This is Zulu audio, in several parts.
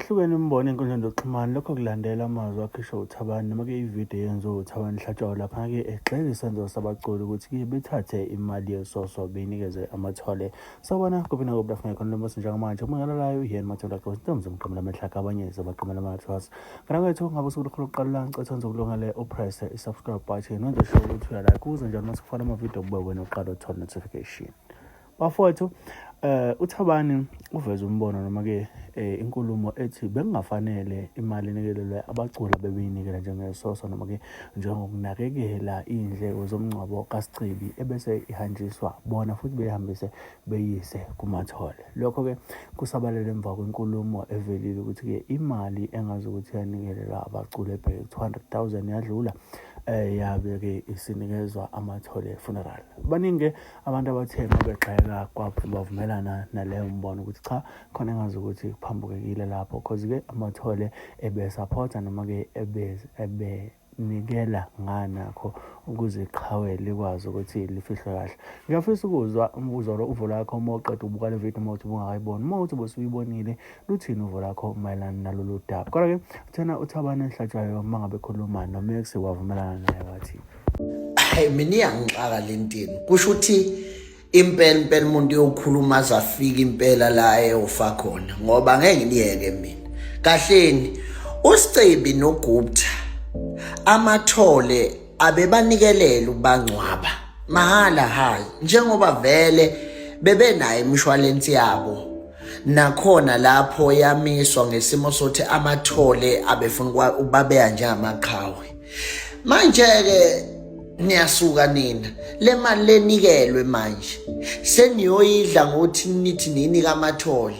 Ihlukene imibono ey'nkundleni zokuxhumana lokho kulandela amazwi akhishwa uThabani noma-ke ividiyo eyenziwe uThabani Hlatshwayo lapha-ke egxeka isenzo sabaculi ukuthi-ke bethathe imali yesoso beyinikeze amathole. Sawubona kuphi nakuphi la funa khona lo mose njengamanje umangalalayo uyena Mathonda Gqosi Ntombi umqamela amehlaka abanye zabaqamela amathwas. Ngana kwethu ngabe usuku lokuqala ngicetha ngizokulunga le upress i-subscribe button wenze sure ukuthi uyalike kuze njalo mase kufana amavidiyo kube wena uqala uthola notification. Bafowethu uThabani uveza umbono noma-ke inkulumo ethi bekungafanele imali inikelelwe abaculi abebeyinikela njengesoso noma-ke njengokunakekela iy'ndleko zomngcwabo kaSicibi ebese ihanjiswa bona futhi beyihambise beyise kumathole. Lokho-ke kusabalele emva kwenkulumo evelile ukuthi-ke imali engazi ukuthi yanikelelwa abaculi ebheke 200,000 yadlula yabe-ke isinikezwa amathole funeral. Baningi abantu abathenga begxeka bavumelana naleyo mbono ukuthi cha khona engazi ukuthi kuphambukekile lapho cause-ke amathole ebesapota noma-ke ebenikela nganakho ukuze iqhawe likwazi ukuthi lifihlwe kahle. Ngiyafisa ukuzwa umbuzo lo uvo lakho uma uqeda ukubuka le video uma uthi ubungakayiboni, uma uthi ubusuyibonile luthini uvo lakho mayelana nalolu daba. Kodwa-ke thina uThabani Hlatshwayo uma ngabe khuluma noMax wavumelana naye wathi hayi mina iyangixaka lentini kusho ukuthi impela umuntu uyokhuluma azafika impela la eyofa khona ngoba ngeke ngiyeke mina kahleni uSicibi noGupta amathole abebanikelela ubangcwaba mahala hayi njengoba vele bebenayo imshwalensi yabo nakhona lapho yamiswa ngesimo sothi amathole abefuna ubabeya njengamaqhawe. Manje-ke niyasuka nina le mali lenikelwe manje seniyoyidla ngokuthi nithi ninika amathole.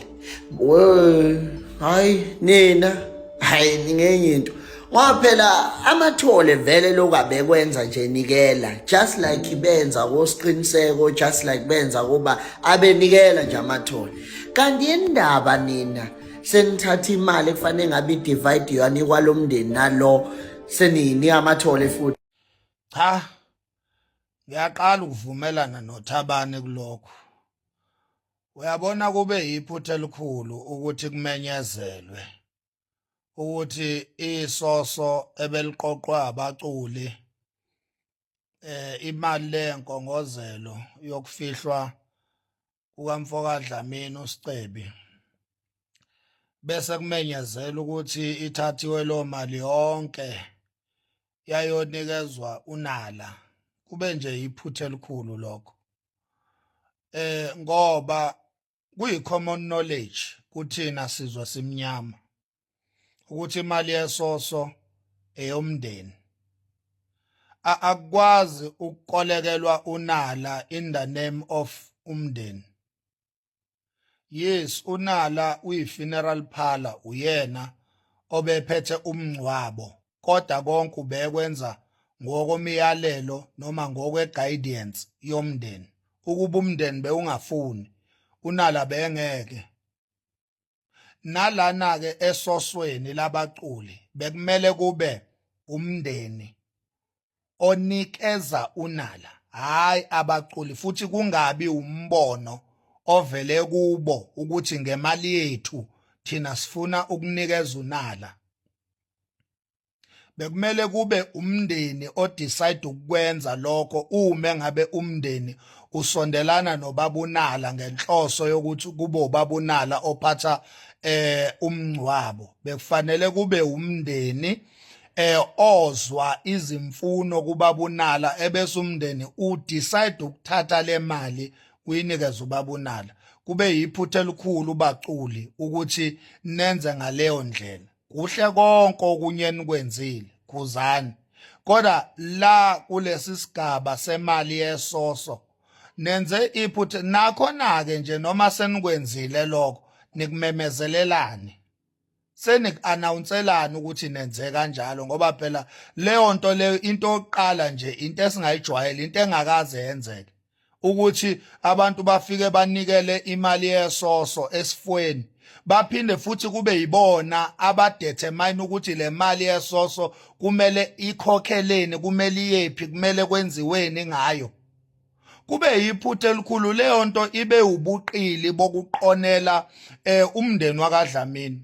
Hayi nina hayi ningenye into ngoba phela amathole vele lokabekwenza nje nikela just like benza ngosiqiniseko just like benza kuba abenikela nje amathole. Kanti indaba nina senithatha imali kufanele ngabe divide yanikwa lo mndeni nalo seninika amathole futhi. Cha, ngiyaqala ukuvumelana noThabani kulokho. Uyabona kube yiphutha elikhulu ukuthi kumenyezelwe ukuthi isoso ebeliqoqwa abaculi imali lenkongozelo yokufihlwa kukamfoka Dlamini uSicebi bese kumenyezela ukuthi ithathiwe lo mali yonke yayonikezwa uNala. Kube nje iphutha elikhulu lokho ngoba kuyi-common knowledge kuthina sizwe simnyama ukuthi imali yesoso eyomndeni akukwazi ukukolekelwa uNala in the name of umndeni. Yes, uNala uyi-funeral parlor uyena obephethe umngcwabo kodwa konke ubekwenza ngokomiyalelo noma ngokwe-guidance yomndeni. Ukuba umndeni bewungafuni uNala bengeke. Nalana-ke esosweni labaculi bekumele kube umndeni onikeza uNala hayi abaculi futhi kungabi umbono ovele kubo ukuthi ngemali yethu thina sifuna ukunikeza uNala. Bekumele kube umndeni odecide ukwenza lokho uma ngabe umndeni usondelana nobaba uNala ngenhloso yokuthi kube ubaba uNala ophatha umngcwabo. Bekufanele kube umndeni ozwa izimfuno kubaba uNala ebese umndeni udecide ukuthatha le mali uyinikeza ubaba uNala. Kube yiphutha elikhulu baculi ukuthi nenze ngaleyo ndlela. Kuhle konke okunye nikwenzile khuzani kodwa la kulesi sigaba semali yesoso nenze iphutha nakhona-ke nje noma senikwenzile lokho nikumemezelelane senik-announcelana ukuthi nenze kanjalo ngoba phela leyo nto leyo into yokuqala nje into esingayijwayele into engakaze yenzeke ukuthi abantu bafike banikele imali yesoso esifweni baphinde futhi kube yibona abadetermine ukuthi le mali yesoso kumele ikhokheleni kumele iyephi kumele kwenziweni ngayo. Kube yiphutha elikhulu leyo nto ibe ubuqili bokuqonela umndeni wakaDlamini.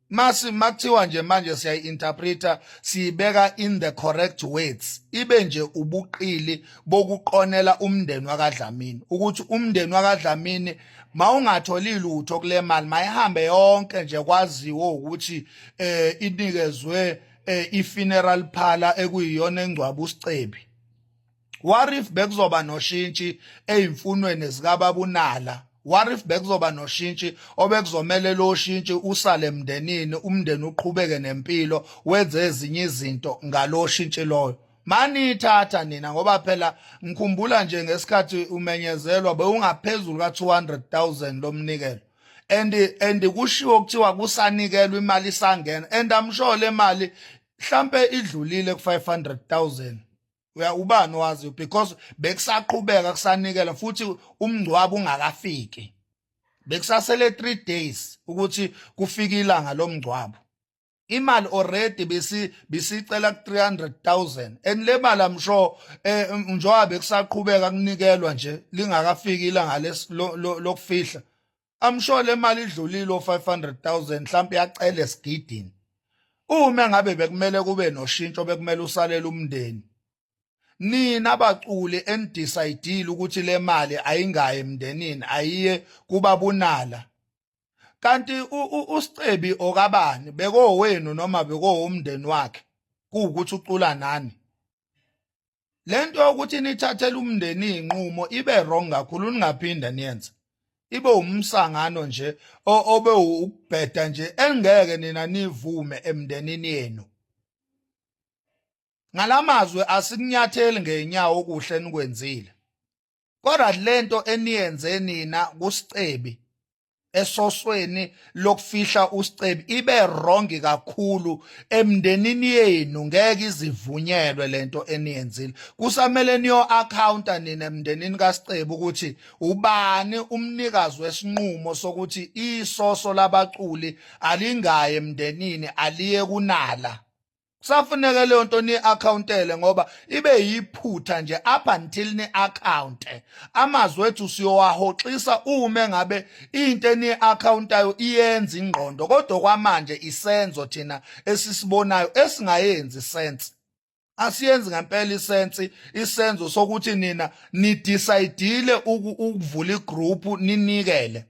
makuthiwa nje manje siyayi-interpreta siyibeka in the correct words ibe nje ubuqili bokuqonela umndeni wakaDlamini ukuthi umndeni wakaDlamini mawungatholi lutho kule mali mayihambe yonke nje kwaziwo ukuthi inikezwe i-funeral parlor ekuyiyona engcwaba uSicebi. What if bekuzoba noshintshi ezimfunweni zikaBabunala? What if bekuzoba noshintshi obekuzomela lo shintshi usale emndenini umndeni uqhubeke nempilo wenze ezinye izinto ngalo shintshi loyo? Manithatha nina ngoba phela ngikhumbula nje ngesikhathi umenyezelwa bewungaphezulu ka200,000 lomnikelo and kushiwo kuthiwa kusanikelwa imali isangena and I'm sure le mali mhlambe idlulile ku500,000. Ubani wazi because bekusaqhubeka kusanikela futhi umngcwabo ungakafiki. Bekusasele 3 days ukuthi kufike ilanga lomngcwabo. Imali already bisicela ku300,000 and le mali I'm sure njengoba bekusaqhubeka kunikelwa nje lingakafiki ilanga lokufihla. I'm sure le mali idlulile o500,000 mhlawumbe yacela esigidini. Uma ngabe bekumele kube noshintsho bekumele usalela umndeni. Nina abaculi enidecide ukuthi le mali ayingayi emndenini ayiye kuBabunala. Kanti uSicebi okabani bekowenu noma bekowumndeni wakhe kuukuthi ucula nani. Lento yokuthi nithathele umndeni inqumo ibe wrong kakhulu ningaphinda niyenze. Ibe umsangano nje obe ukubheda nje engeke nina nivume emndenini yenu. Ngalamazwe asikunyatheli ngenyawo okuhle nikwenzile. Kodwa lento eniyenze nina kuSicebi esosweni lokufihla uSicebi ibe wrong kakhulu emndenini yenu ngeke izivunyelwe lento eniyenzile. Kusamele niyo accounta nina emndenini kaSicebi ukuthi ubani umnikazi wesinqumo sokuthi isoso labaculi alingaye emndenini aliye kunala. Kusafuneka leyo nto ni-accountele ngoba ibe yiphutha nje up until ni-account. Amazwi wethu siyowahoxisa uma ngabe into ni-accountayo iyenza ingqondo kodwa kwamanje isenzo thina esisibonayo esingayenzi sense. Asiyenzi ngempela isenzo sokuthi nina nidecidile ukuvula igroup ninikele.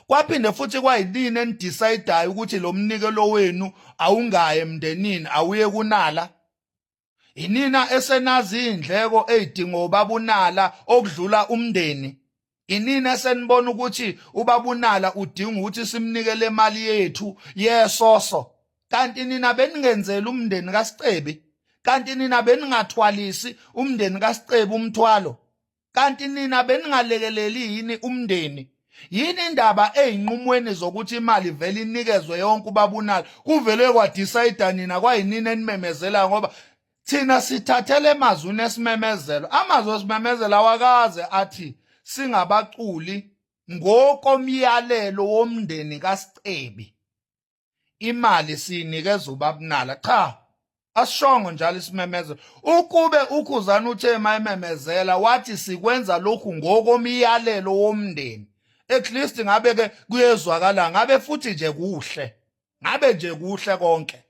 Kwaphinde futhi kwayinini enidecidayo ukuthi lo mnikelo wenu awungaye emndenini awuye kunala. Inina esenazi indleko ezidinga uBabunala okudlula umndeni. Inina esenibona ukuthi uBabunala udinga ukuthi simnikele imali yethu yesoso. Kanti nina beningenzela umndeni kaSicebi. Kanti nina beningathwalisi umndeni kaSicebi umthwalo. Kanti nina beningalekeleli yini umndeni. Yini indaba eyinqumweni zokuthi imali vele inikezwe yonke uBabunala kuvele kwadecide nina kwayinini enimemezela ngoba thina sithathele emazwini esimemezelo. Amazwi esimemezelo awakaze athi singabaculi ngokomyalelo womndeni kaSicebi imali sinikeza uBabunala. Cha, asishongo njalo isimemezelo. Ukube uKhuzani uThema ememezela wathi sikwenza lokhu ngokomyalelo womndeni. At least ngabe ke kuyezwakala ngabe futhi nje kuhle. Ngabe nje kuhle konke.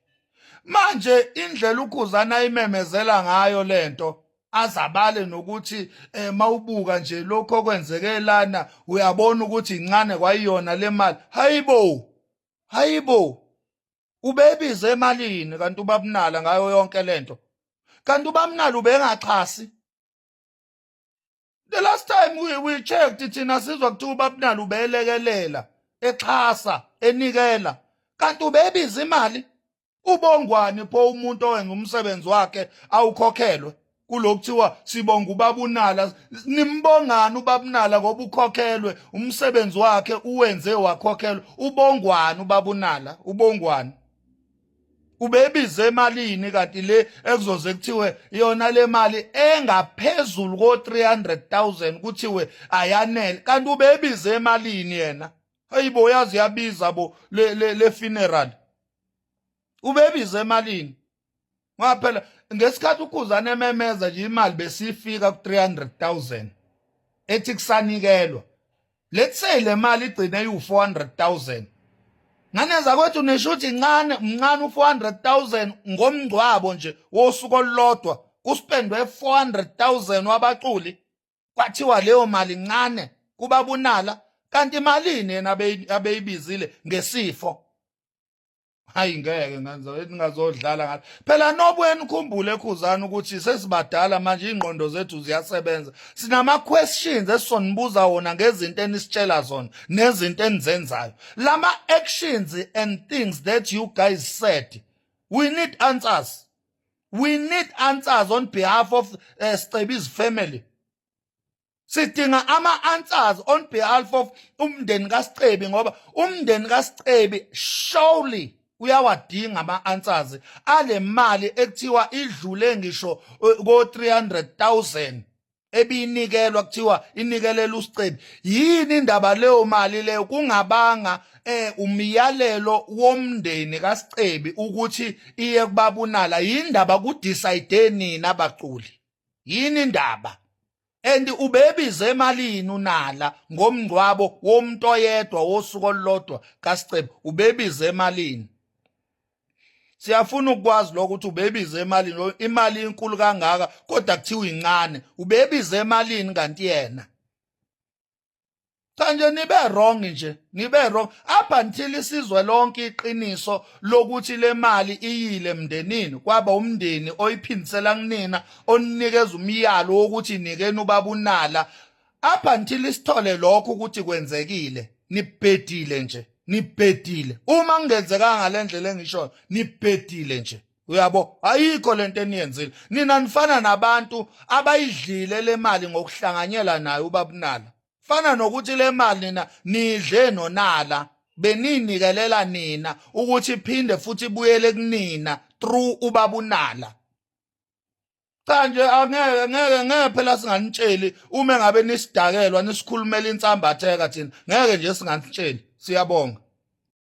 Manje indlela uKhuzani ayimemezela ngayo lento azabale nokuthi mawubuka nje lokho okwenzeke lana uyabona ukuthi incane kwayiyona le mali. Hayibo. Ubebize emalini kanti uBabunala ngayo yonke lento. Kanti uBabunala ubengachasi. The last time we checked thina sizwa kuthiwa uBabunala ubelekelela, exhasa, enikela. Kanti ubebiza imali. Ubongwani pho umuntu owenza umsebenzi wakhe awukhokhelwe. Kulokuthiwa sibonga uBabunala, nimbongani uBabunala ngoba ukhokhelwe umsebenzi wakhe uwenze wakhokhelwa. Ubongwani uBabunala, ubongwani. Ubebize emalini kanti le ekuzoze kuthiwe yona le mali engaphezulu ko300,000 kuthiwe ayanele kanti ubebize emalini yena. Hayibo yazi yabiza bo le funeral. Ubebize emalini. Ngaphela ngesikhathi uKhuzani ememeza nje imali besifika ku300,000 ethi kusanikelwa. Let's say le mali igcine ayu400,000. ngane zakwethu nisho ukuthi mncane u400,000 ngomngcwabo nje wosuku olulodwa kuspendwe 400,000 wabaculi kwathiwa leyo mali incane kubabunala kanti imalini yena abeyibizile ngesifo. Hayi ngeke ngazodlala ngathi phela nobweni ukhumbule ekhuzana ukuthi sesibadala manje ingqondo zethu ziyasebenza sinama questions esizonibuza wona ngezinto enisitshela zona nezinto enizenzayo lama actions and things that you guys said. We need answers on behalf of Stebi's family. Sidinga ama-answers on behalf of umndeni kaSicebi ngoba umndeni kaSicebi surely uyawadinga ama-answers ale mali ekuthiwa idlule ngisho ko-300,000 ebiyinikelwa kuthiwa inikelela uSicebi. Yini indaba leyo mali leyo kungabanga umyalelo womndeni kaSicebi ukuthi iye kubabunala? Yini indaba kudecide nina abaculi? Yini indaba? And ubebize emalini unala ngomngcwabo womuntu oyedwa wosuku olulodwa kaSicebi? Ubebize emalini? Siyafuna ukwazi lokho ukuthi ubebize emalini, imali inkulu kangaka kodwa kuthiwa incane. Ubebize emalini kanti yena? Kanje nibe wrong up until isizwe lonke iqiniso lokuthi le mali iyile mndenini kwaba umndeni oyiphindisela kunina oninikeza umyalo wokuthi nikeni ubabunala. Up until isithole lokho ukuthi kwenzekile nibhedile uma kungenzeka ngalendlela engisho nibhedile nje. Uyabo ayikho lento eniyenzile nina, nifana nabantu abayidlile le mali ngokuhlanganyela nayo ubabunala. Fana nokuthi le mali nina nidle nonala beninikelela nina ukuthi iphinde futhi ibuyele kunina through ubabunala. Kanje ngeke phela singanitsheli uma ngabe nisidakelwa nisikhulumela insambatheka thina, ngeke nje singanitsheli. Siyabonga.